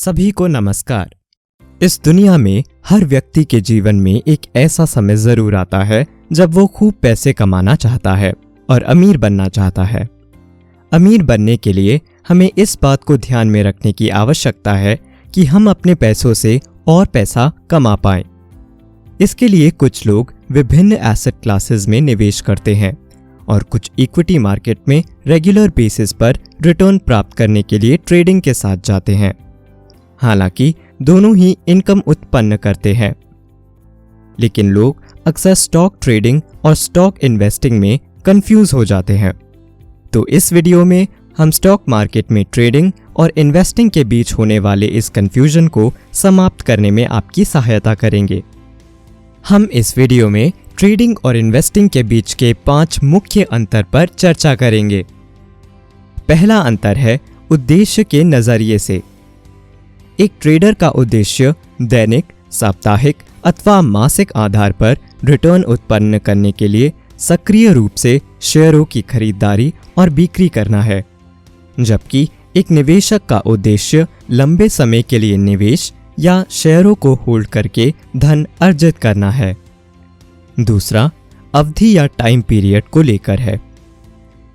सभी को नमस्कार। इस दुनिया में हर व्यक्ति के जीवन में एक ऐसा समय जरूर आता है जब वो खूब पैसे कमाना चाहता है और अमीर बनना चाहता है। अमीर बनने के लिए हमें इस बात को ध्यान में रखने की आवश्यकता है कि हम अपने पैसों से और पैसा कमा पाएं। इसके लिए कुछ लोग विभिन्न एसेट क्लासेस में निवेश करते हैं और कुछ इक्विटी मार्केट में रेगुलर बेसिस पर रिटर्न प्राप्त करने के लिए ट्रेडिंग के साथ जाते हैं। हालांकि दोनों ही इनकम उत्पन्न करते हैं, लेकिन लोग अक्सर स्टॉक ट्रेडिंग और स्टॉक इन्वेस्टिंग में कंफ्यूज हो जाते हैं। तो इस वीडियो में हम स्टॉक मार्केट में ट्रेडिंग और इन्वेस्टिंग के बीच होने वाले इस कंफ्यूजन को समाप्त करने में आपकी सहायता करेंगे। हम इस वीडियो में ट्रेडिंग और इन्वेस्टिंग के बीच के 5 मुख्य अंतर पर चर्चा करेंगे। पहला अंतर है उद्देश्य के नजरिए से। एक ट्रेडर का उद्देश्य दैनिक, साप्ताहिक अथवा मासिक आधार पर रिटर्न उत्पन्न करने के लिए सक्रिय रूप से शेयरों की खरीदारी और बिक्री करना है, जबकि एक निवेशक का उद्देश्य लंबे समय के लिए निवेश या शेयरों को होल्ड करके धन अर्जित करना है। दूसरा, अवधि या टाइम पीरियड को लेकर है।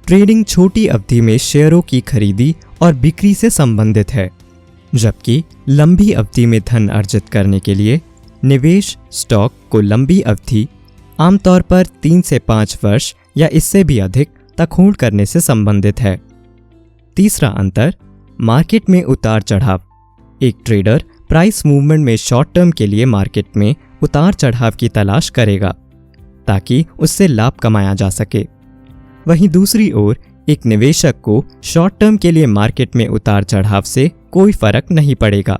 ट्रेडिंग छोटी अवधि में शेयरों की खरीदी और बिक्री से संबंधित है, जबकि लंबी अवधि में धन अर्जित करने के लिए निवेश स्टॉक को लंबी अवधि, आमतौर पर 3 से 5 वर्ष या इससे भी अधिक तक होल्ड करने से संबंधित है। तीसरा अंतर, मार्केट में उतार चढ़ाव। एक ट्रेडर प्राइस मूवमेंट में शॉर्ट टर्म के लिए मार्केट में उतार चढ़ाव की तलाश करेगा ताकि उससे लाभ कमाया जा सके। वहीं दूसरी ओर एक निवेशक को शॉर्ट टर्म के लिए मार्केट में उतार चढ़ाव से कोई फर्क नहीं पड़ेगा।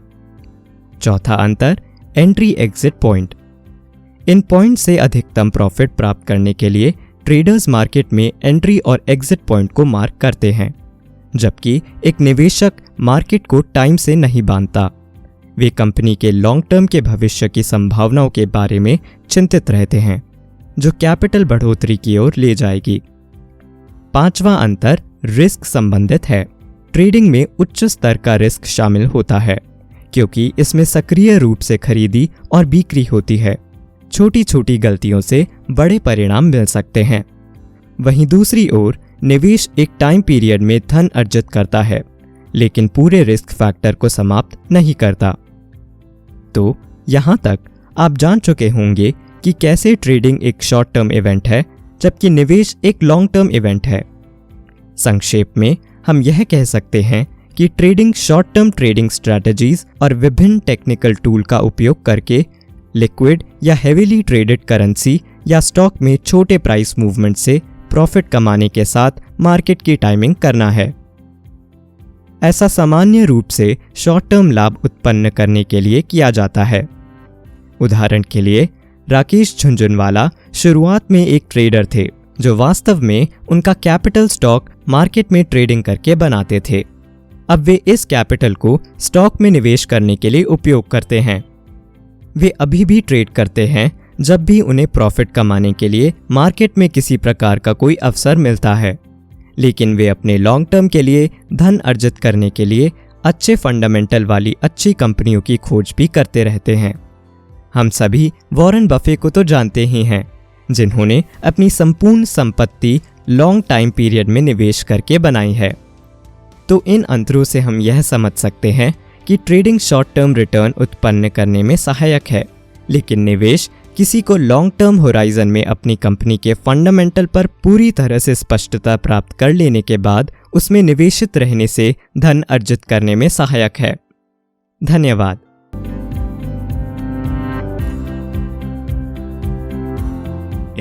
चौथा अंतर, एंट्री एग्जिट पॉइंट। इन पॉइंट से अधिकतम प्रॉफिट प्राप्त करने के लिए ट्रेडर्स मार्केट में एंट्री और एग्जिट पॉइंट को मार्क करते हैं, जबकि एक निवेशक मार्केट को टाइम से नहीं बांधता। वे कंपनी के लॉन्ग टर्म के भविष्य की संभावनाओं के बारे में चिंतित रहते हैं, जो कैपिटल बढ़ोतरी की ओर ले जाएगी। पांचवा अंतर रिस्क संबंधित है। ट्रेडिंग में उच्च स्तर का रिस्क शामिल होता है, क्योंकि इसमें सक्रिय रूप से खरीदी और बिक्री होती है। छोटी छोटी गलतियों से बड़े परिणाम मिल सकते हैं। वहीं दूसरी ओर निवेश एक टाइम पीरियड में धन अर्जित करता है, लेकिन पूरे रिस्क फैक्टर को समाप्त नहीं करता। तो यहाँ तक आप जान चुके होंगे कि कैसे ट्रेडिंग एक शॉर्ट टर्म इवेंट है, जबकि निवेश एक लॉन्ग टर्म इवेंट है। संक्षेप में हम यह कह सकते हैं कि trading short term trading strategies और विभिन्न टेक्निकल टूल का उपयोग करके लिक्विड या हेवीली ट्रेडेड करेंसी या स्टॉक में छोटे प्राइस मूवमेंट से प्रॉफिट कमाने के साथ मार्केट की टाइमिंग करना है। ऐसा सामान्य रूप से शॉर्ट टर्म लाभ उत्पन्न करने के लिए किया जाता है। उदाहरण के लिए राकेश झुनझुनवाला शुरुआत में एक ट्रेडर थे जो वास्तव में उनका कैपिटल स्टॉक मार्केट में ट्रेडिंग करके बनाते थे। अब वे इस कैपिटल को स्टॉक में निवेश करने के लिए उपयोग करते हैं। वे अभी भी ट्रेड करते हैं जब भी उन्हें प्रॉफिट कमाने के लिए मार्केट में किसी प्रकार का कोई अवसर मिलता है, लेकिन वे अपने लॉन्ग टर्म के लिए धन अर्जित करने के लिए अच्छे फंडामेंटल वाली अच्छी कंपनियों की खोज भी करते रहते हैं। हम सभी वॉरेन बफे को तो जानते ही हैं, जिन्होंने अपनी संपूर्ण संपत्ति लॉन्ग टाइम पीरियड में निवेश करके बनाई है। तो इन अंतरों से हम यह समझ सकते हैं कि ट्रेडिंग शॉर्ट टर्म रिटर्न उत्पन्न करने में सहायक है, लेकिन निवेश किसी को लॉन्ग टर्म होराइजन में अपनी कंपनी के फंडामेंटल पर पूरी तरह से स्पष्टता प्राप्त कर लेने के बाद उसमें निवेशित रहने से धन अर्जित करने में सहायक है। धन्यवाद।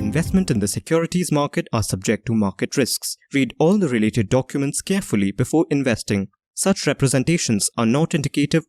Investment in the securities market are subject to market risks. Read all the related documents carefully before investing. Such representations are not indicative